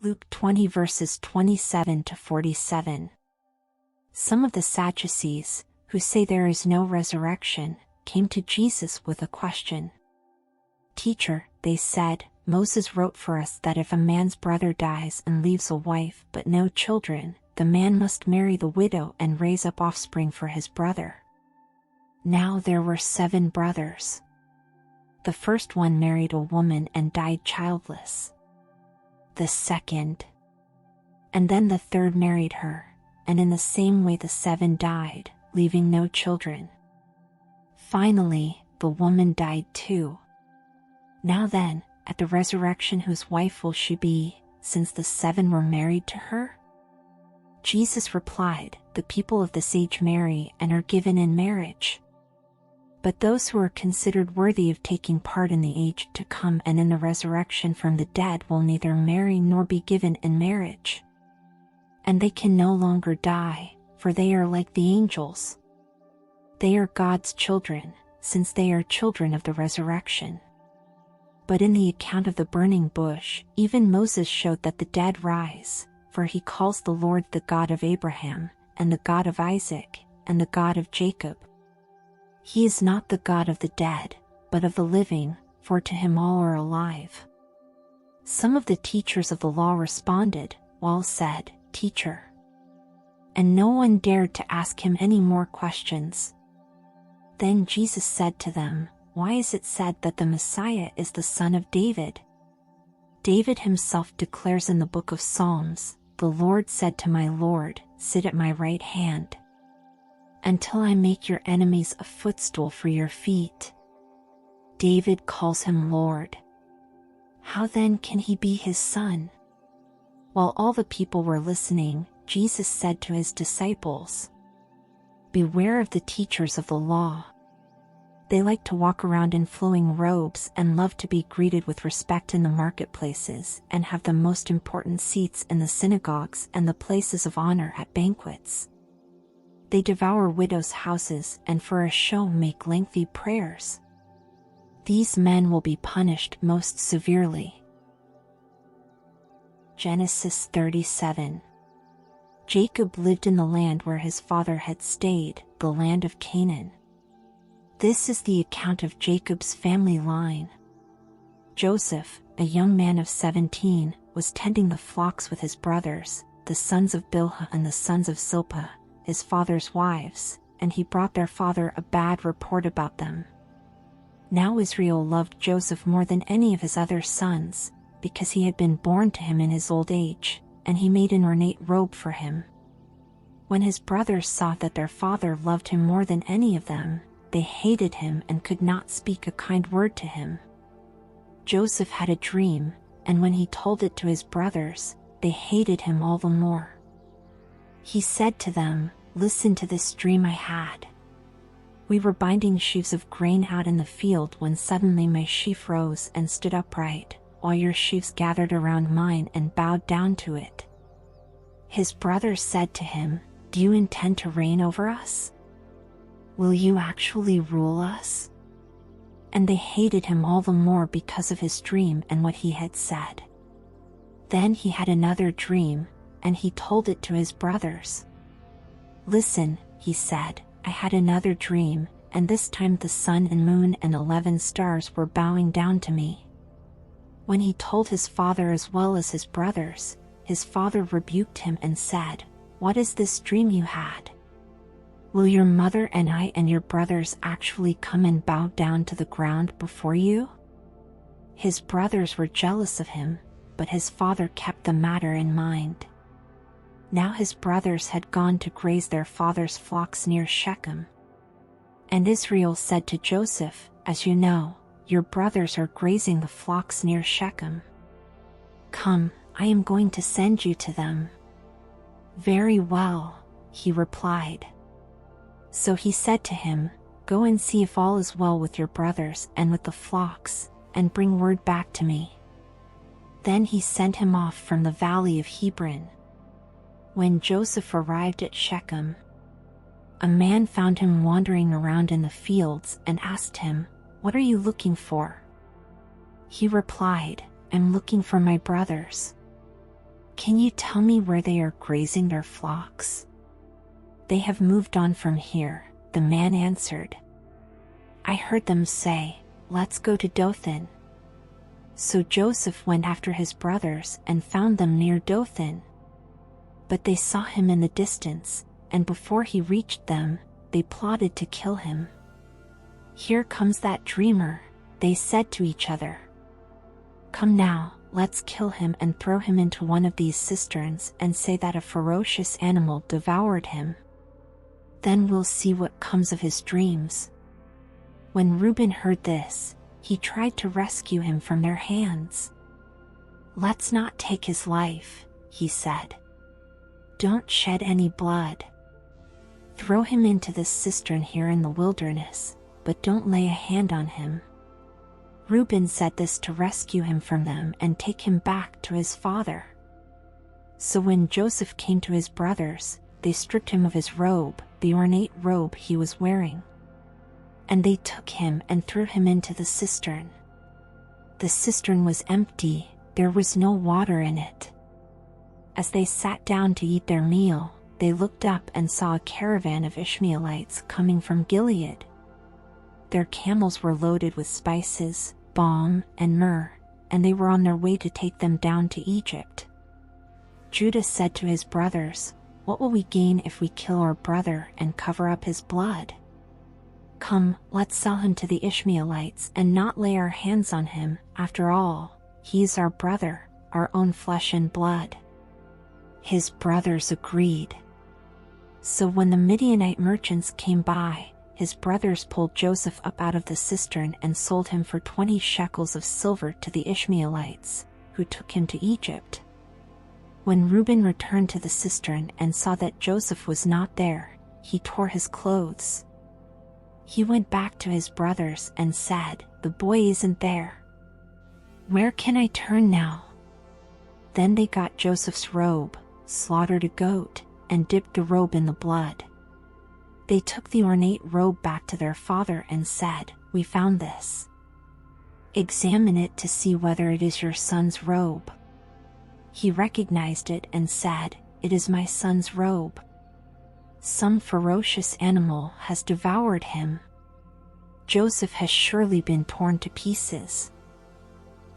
Luke 20 verses 27 to 47. Some of the Sadducees, who say there is no resurrection, came to Jesus with a question. "Teacher," they said, "Moses wrote for us that if a man's brother dies and leaves a wife but no children, the man must marry the widow and raise up offspring for his brother. Now there were 7 brothers. The first one married a woman and died childless. The second, and then the third married her, and in the same way the 7 died, leaving no children. Finally, the woman died too. Now then, at the resurrection whose wife will she be, since the 7 were married to her?" Jesus replied, "The people of this age marry and are given in marriage. But those who are considered worthy of taking part in the age to come and in the resurrection from the dead will neither marry nor be given in marriage. And they can no longer die, for they are like the angels. They are God's children, since they are children of the resurrection. But in the account of the burning bush, even Moses showed that the dead rise, for he calls the Lord the God of Abraham, and the God of Isaac, and the God of Jacob. He is not the God of the dead, but of the living, for to him all are alive." Some of the teachers of the law responded, while said, "Teacher." And no one dared to ask him any more questions. Then Jesus said to them, "Why is it said that the Messiah is the son of David? David himself declares in the book of Psalms, 'The Lord said to my Lord, sit at my right hand, until I make your enemies a footstool for your feet.' David calls him Lord. How then can he be his son?" While all the people were listening, Jesus said to his disciples, "Beware of the teachers of the law. They like to walk around in flowing robes and love to be greeted with respect in the marketplaces and have the most important seats in the synagogues and the places of honor at banquets. They devour widows' houses and for a show make lengthy prayers. These men will be punished most severely." Genesis 37. Jacob lived in the land where his father had stayed, the land of Canaan. This is the account of Jacob's family line. Joseph, a young man of 17, was tending the flocks with his brothers, the sons of Bilhah and the sons of Zilpah, his father's wives, and he brought their father a bad report about them. Now Israel loved Joseph more than any of his other sons, because he had been born to him in his old age, and he made an ornate robe for him. When his brothers saw that their father loved him more than any of them, they hated him and could not speak a kind word to him. Joseph had a dream, and when he told it to his brothers, they hated him all the more. He said to them, "Listen to this dream I had. We were binding sheaves of grain out in the field when suddenly my sheaf rose and stood upright, while your sheaves gathered around mine and bowed down to it." His brothers said to him, "Do you intend to reign over us? Will you actually rule us?" And they hated him all the more because of his dream and what he had said. Then he had another dream, and he told it to his brothers. "Listen," he said, "I had another dream, and this time the sun and moon and 11 stars were bowing down to me." When he told his father as well as his brothers, his father rebuked him and said, "What is this dream you had? Will your mother and I and your brothers actually come and bow down to the ground before you?" His brothers were jealous of him, but his father kept the matter in mind. Now his brothers had gone to graze their father's flocks near Shechem. And Israel said to Joseph, "As you know, your brothers are grazing the flocks near Shechem. Come, I am going to send you to them." "Very well," he replied. So he said to him, "Go and see if all is well with your brothers and with the flocks, and bring word back to me." Then he sent him off from the valley of Hebron. When Joseph arrived at Shechem, a man found him wandering around in the fields and asked him, "What are you looking for?" He replied, "I'm looking for my brothers." Can you tell me where they are grazing their flocks?" "They have moved on from here," the man answered. "I heard them say, 'Let's go to Dothan.'" So Joseph went after his brothers and found them near Dothan. But they saw him in the distance, and before he reached them, they plotted to kill him. "Here comes that dreamer," they said to each other. "Come now, let's kill him and throw him into one of these cisterns and say that a ferocious animal devoured him. Then we'll see what comes of his dreams." When Reuben heard this, he tried to rescue him from their hands. "Let's not take his life," he said. "Don't shed any blood. Throw him into this cistern here in the wilderness, but don't lay a hand on him." Reuben said this to rescue him from them and take him back to his father. So when Joseph came to his brothers, they stripped him of his robe, the ornate robe he was wearing. And they took him and threw him into the cistern. The cistern was empty, there was no water in it. As they sat down to eat their meal, they looked up and saw a caravan of Ishmaelites coming from Gilead. Their camels were loaded with spices, balm, and myrrh, and they were on their way to take them down to Egypt. Judah said to his brothers, "What will we gain if we kill our brother and cover up his blood? Come, let's sell him to the Ishmaelites and not lay our hands on him. After all, he is our brother, our own flesh and blood." His brothers agreed. So when the Midianite merchants came by, his brothers pulled Joseph up out of the cistern and sold him for 20 shekels of silver to the Ishmaelites, who took him to Egypt. When Reuben returned to the cistern and saw that Joseph was not there, he tore his clothes. He went back to his brothers and said, "The boy isn't there. Where can I turn now?" Then they got Joseph's robe, slaughtered a goat, and dipped the robe in the blood. They took the ornate robe back to their father and said, "We found this. Examine it to see whether it is your son's robe." He recognized it and said, "It is my son's robe. Some ferocious animal has devoured him. Joseph has surely been torn to pieces."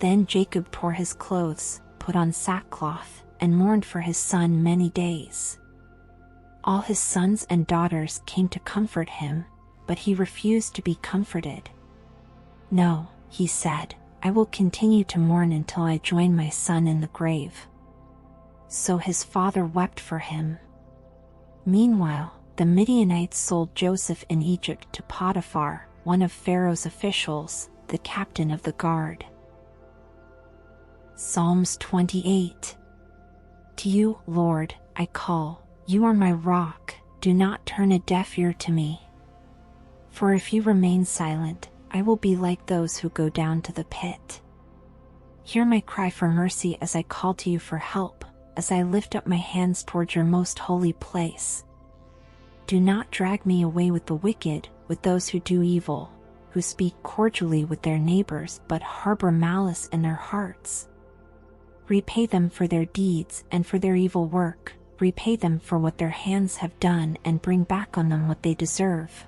Then Jacob tore his clothes, put on sackcloth, and mourned for his son many days. All his sons and daughters came to comfort him, but he refused to be comforted. "No," he said, "I will continue to mourn until I join my son in the grave." So his father wept for him. Meanwhile, the Midianites sold Joseph in Egypt to Potiphar, one of Pharaoh's officials, the captain of the guard. Psalms 28. To you, Lord, I call, you are my rock, do not turn a deaf ear to me. For if you remain silent, I will be like those who go down to the pit. Hear my cry for mercy as I call to you for help, as I lift up my hands toward your most holy place. Do not drag me away with the wicked, with those who do evil, who speak cordially with their neighbors but harbor malice in their hearts. Repay them for their deeds and for their evil work, repay them for what their hands have done and bring back on them what they deserve.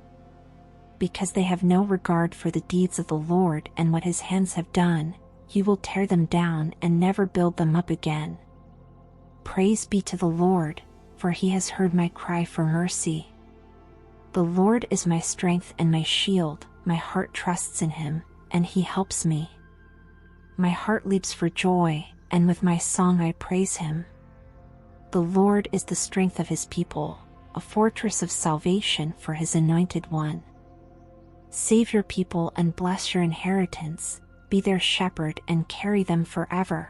Because they have no regard for the deeds of the Lord and what his hands have done, he will tear them down and never build them up again. Praise be to the Lord, for he has heard my cry for mercy. The Lord is my strength and my shield, my heart trusts in him, and he helps me. My heart leaps for joy, and with my song I praise him. The Lord is the strength of his people, a fortress of salvation for his anointed one. Save your people and bless your inheritance, be their shepherd and carry them forever.